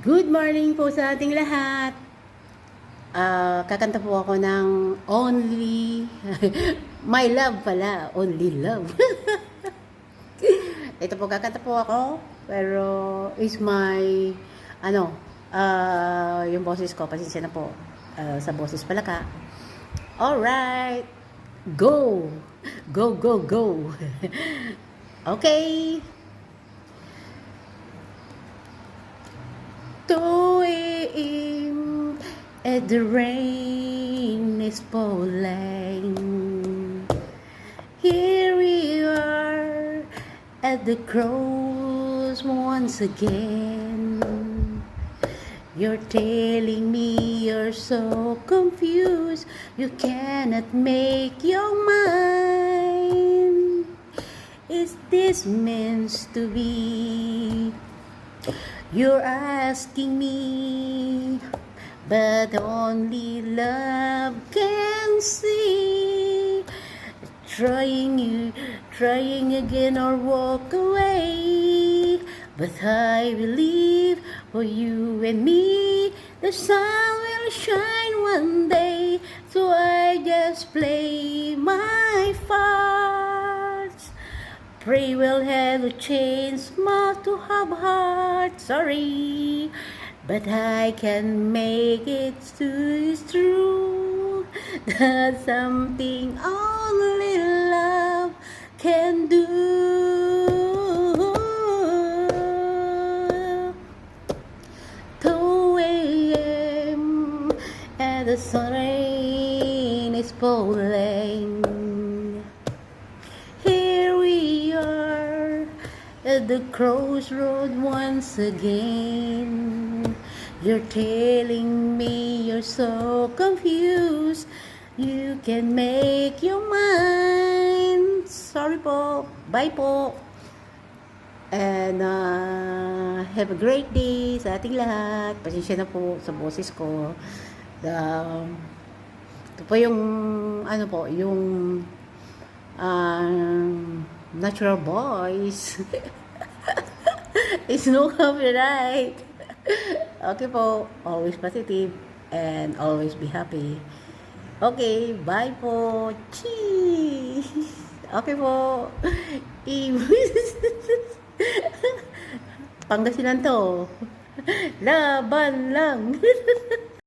Good morning po sa ating lahat. Kakanta po ako ng Only My Love pala, Only Love. Ito po, kakanta po ako, pero is my yung boses ko, pasensya na po sa boses palaka. Alright, go! Go, go, go! Okay. 2 a.m. and the rain is falling. Here we are at the cross once again. You're telling me you're so confused, you cannot make your mind. Is this meant to be? You're asking me, but only love can see. Trying again or walk away. But I believe for you and me, the sun will shine one day. So I just play my parts. Pray we'll have a chance not to have heart. Sorry, but I can make it too true. That's something only love can do. 2 a.m. and the sun is falling. At the crossroad once again. You're telling me you're so confused, you can make your mind. Sorry po, bye po. And have a great day sa ating lahat. Pasensya na po sa boses ko. Ito po yung yung natural voice. It's no copyright. Okay po, always positive and always be happy. Okay, bye po. Cheese. Okay po. Pangasinan to. Laban lang.